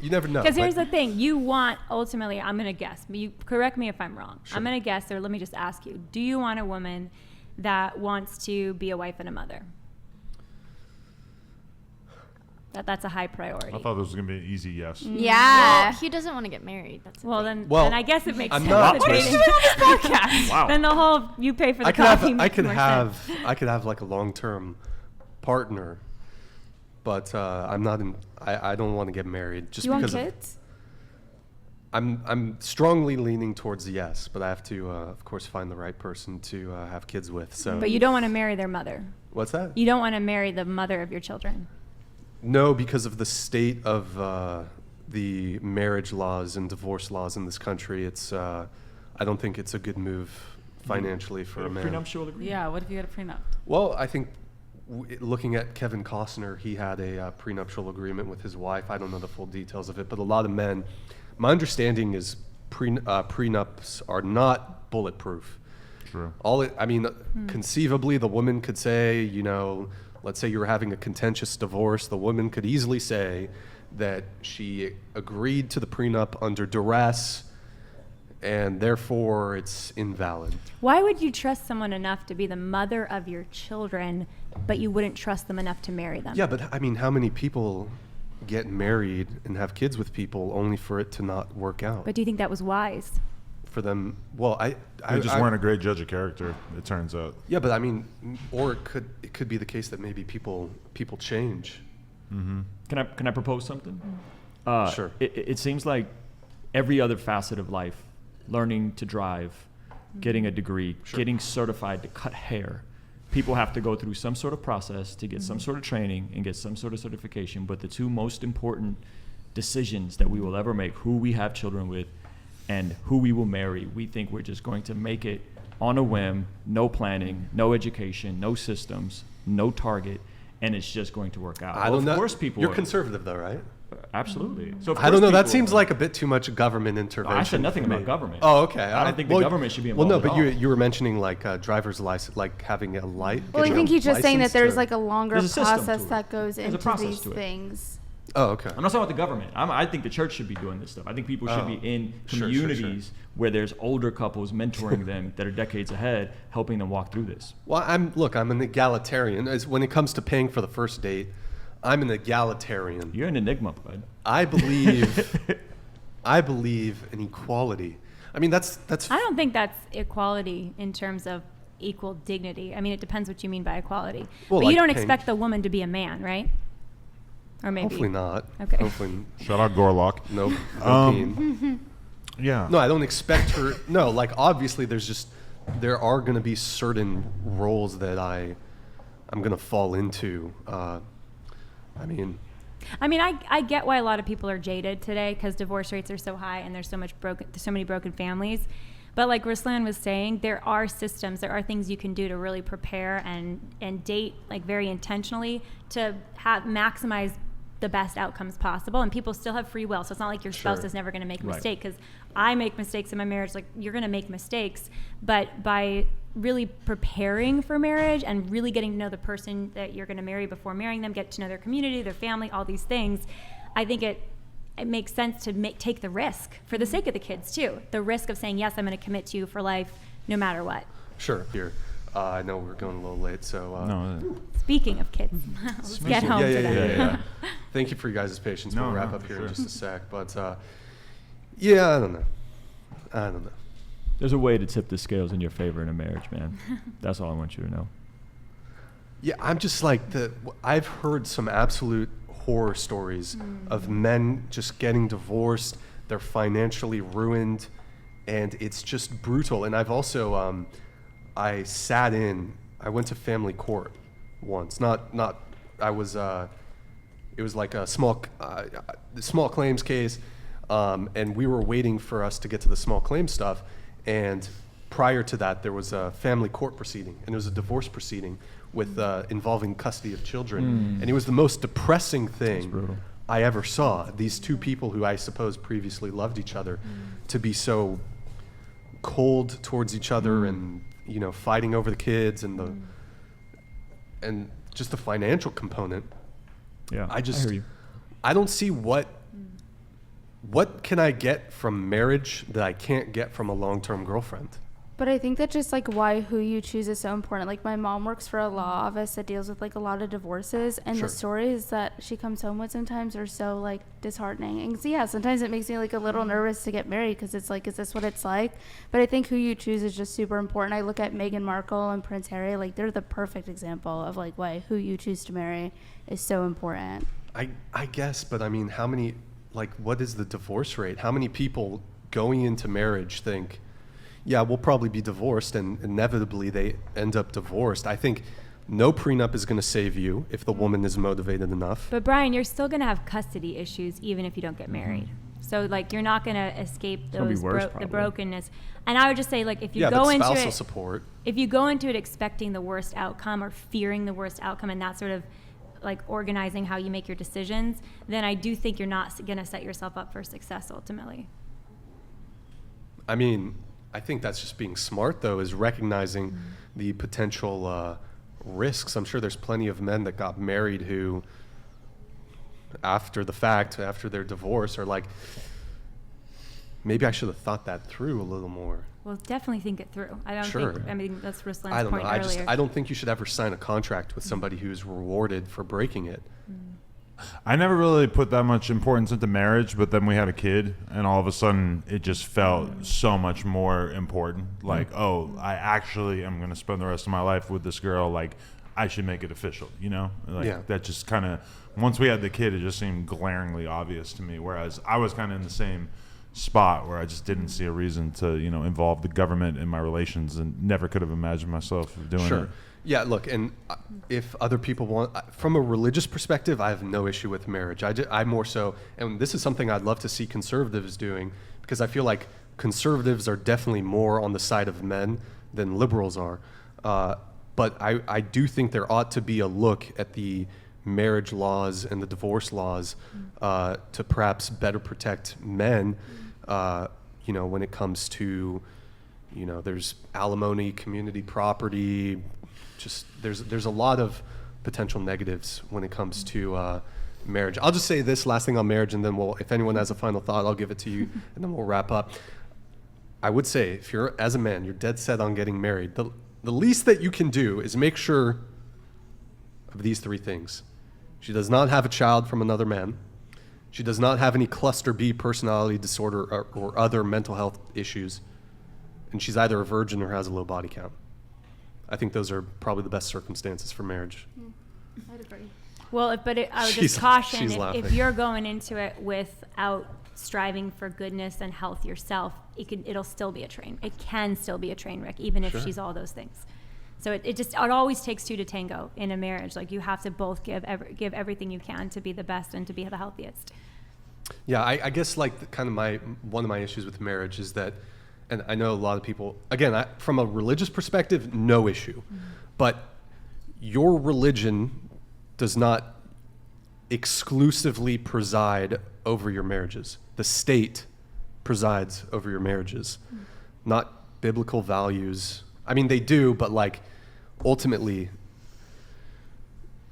You never know. Because here's the thing. You want, ultimately, I'm going to guess. You correct me if I'm wrong. Sure. I'm going to guess, or let me just ask you. Do you want a woman that wants to be a wife and a mother? That's a high priority. I thought this was going to be an easy yes. Yeah. Well, he doesn't want to get married. That's the thing. Then I guess it makes I'm sense. not that dating podcast. Wow. Then the whole you pay for the coffee I makes could more have sense. I could have like a long-term partner, but I'm not in. I don't want to get married just You want because kids? I'm strongly leaning towards yes, but I have to of course find the right person to have kids with. So. But you don't want to marry their mother. What's that? You don't want to marry the mother of your children. No, because of the state of the marriage laws and divorce laws in this country. It's I don't think it's a good move financially for a man. Prenuptial agreement. Yeah, what if you had a prenup? Well, I think looking at Kevin Costner, he had a prenuptial agreement with his wife. I don't know the full details of it, but a lot of men, my understanding is prenups are not bulletproof. True. Conceivably, the woman could say, let's say you were having a contentious divorce, the woman could easily say that she agreed to the prenup under duress, and therefore it's invalid. Why would you trust someone enough to be the mother of your children, but you wouldn't trust them enough to marry them? Yeah, but how many people get married and have kids with people only for it to not work out? But do you think that was wise? For them, well, They just weren't a great judge of character, it turns out. Yeah, but or it could be the case that maybe people change. Mm-hmm. Can I propose something? Sure. It seems like every other facet of life, learning to drive, getting a degree, getting certified to cut hair, people have to go through some sort of process to get some sort of training and get some sort of certification. But the two most important decisions that we will ever make, who we have children with and who we will marry, we think we're just going to make it on a whim, no planning, no education, no systems, no target, and it's just going to work out. I don't know. Of course people You're are. conservative though, right? Absolutely. So I don't know. That seems like a bit too much government intervention. I said nothing for me. about government. Oh, okay. I don't think the government should be involved. Well, no, but at all. you were mentioning like driver's license, like having a light. Well, I think he's just saying that there's like a longer There's a system process to it. that goes There's a into process these to it. things. Oh, okay. I'm not talking about the government. I think the church should be doing this stuff. I think people should be in communities where there's older couples mentoring them that are decades ahead, helping them walk through this. Well, I'm an egalitarian. When it comes to paying for the first date, I'm an egalitarian. You're an enigma, bud. I believe in equality. I mean, that's. I don't think that's equality in terms of equal dignity. I mean, it depends what you mean by equality. Well, but like you don't paying. expect the woman to be a man, right? Or maybe. Hopefully not. Okay. Hopefully. Shout out Gorlock. Nope. No peen. Yeah. No, I don't expect her. No, like obviously there are going to be certain roles that I'm going to fall into. I mean, I get why a lot of people are jaded today because divorce rates are so high and there's so many broken families. But like Ruslan was saying, there are systems, there are things you can do to really prepare and date like very intentionally to maximize the best outcomes possible. And people still have free will, so it's not like your spouse is never going to make a mistake. Because I make mistakes in my marriage, like you're going to make mistakes. But by really preparing for marriage and really getting to know the person that you're going to marry before marrying them, get to know their community, their family, all these things, I think it makes sense to take the risk for the sake of the kids too. The risk of saying, yes, I'm going to commit to you for life no matter what. sure. Here. I know we're going a little late, so. No. Speaking of kids, let's get home to them. Yeah. Thank you for your guys' patience. We'll wrap up here sure. in just a sec. But, yeah, I don't know. There's a way to tip the scales in your favor in a marriage, man. That's all I want you to know. Yeah, I'm just like, I've heard some absolute horror stories of men just getting divorced. They're financially ruined, and it's just brutal. And I've also, I went to family court once. It was like a small claims case, and we were waiting for us to get to the small claims stuff. And prior to that, there was a family court proceeding, and it was a divorce proceeding with involving custody of children. And it was the most depressing thing I ever saw. These two people who I suppose previously loved each other to be so cold towards each other and fighting over the kids and and just the financial component. Yeah, I hear you. I don't see what what can I get from marriage that I can't get from a long-term girlfriend? But I think that just like who you choose is so important. Like my mom works for a law office that deals with like a lot of divorces, and the stories that she comes home with sometimes are so like disheartening. And so, yeah, sometimes it makes me like a little nervous to get married because it's like, is this what it's like? But I think who you choose is just super important. I look at Meghan Markle and Prince Harry, like they're the perfect example of like why who you choose to marry is so important. I guess, but I mean, how many, like, what is the divorce rate? How many people going into marriage think, yeah, we'll probably be divorced, and inevitably they end up divorced? I think no prenup is going to save you if the woman is motivated enough. But Brian, you're still going to have custody issues even if you don't get married. So like you're not going to escape those the brokenness. And I would just say, like, if you go into spousal it, support. If you go into it expecting the worst outcome or fearing the worst outcome, and that sort of like organizing how you make your decisions, then I do think you're not going to set yourself up for success ultimately. I mean, I think that's just being smart, though, is recognizing the potential risks. I'm sure there's plenty of men that got married who, after the fact, after their divorce, are like, maybe I should have thought that through a little more. Well, definitely think it through. I don't think, I mean, that's Ruslan's point earlier. I don't think you should ever sign a contract with somebody who's rewarded for breaking it. I never really put that much importance into marriage, but then we had a kid, and all of a sudden it just felt so much more important. Like, oh, I actually am going to spend the rest of my life with this girl. Like, I should make it official, you know? Like, that just kind of, once we had the kid, it just seemed glaringly obvious to me, whereas I was kind of in the same spot where I just didn't see a reason to, you know, involve the government in my relations, and never could have imagined myself doing it. Yeah, look, and if other people want, from a religious perspective, I have no issue with marriage. I more so, and this is something I'd love to see conservatives doing, because I feel like conservatives are definitely more on the side of men than liberals are. But I do think there ought to be a look at the marriage laws and the divorce laws to perhaps better protect men, you know, when it comes to, you know, there's alimony, community property, just there's a lot of potential negatives when it comes to marriage. I'll just say this last thing on marriage, and then if anyone has a final thought, I'll give it to you, and then we'll wrap up. I would say, if you're, as a man, you're dead set on getting married, the least that you can do is make sure of these three things. She does not have a child from another man. She does not have any cluster B personality disorder or other mental health issues. And she's either a virgin or has a low body count. I think those are probably the best circumstances for marriage. I'd agree. Well, I would just caution, if you're going into it without striving for goodness and health yourself, it'll still be a train. It can still be a train wreck, even if she's all those things. So it always takes two to tango in a marriage. Like, you have to both give everything you can to be the best and to be the healthiest. Yeah, I guess like one of my issues with marriage is that, and I know a lot of people, again, from a religious perspective, no issue. But your religion does not exclusively preside over your marriages. The state presides over your marriages, not biblical values. I mean, they do, but like, ultimately,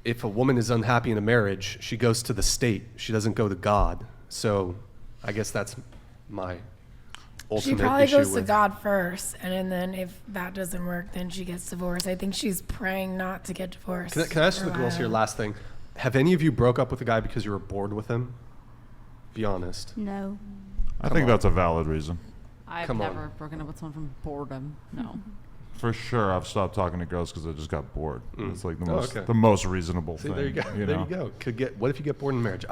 if a woman is unhappy in a marriage, she goes to the state. She doesn't go to God. So I guess that's my ultimate issue. She probably goes to God first, and then if that doesn't work, then she gets divorced. I think she's praying not to get divorced. Can I ask the girls here, last thing? Have any of you broke up with a guy because you were bored with him? Be honest. No. I think that's a valid reason. I've never broken up with someone from boredom. No. For sure, I've stopped talking to girls because I just got bored. It's like the most reasonable thing. There you go. You know? There you go. What if you get bored in marriage?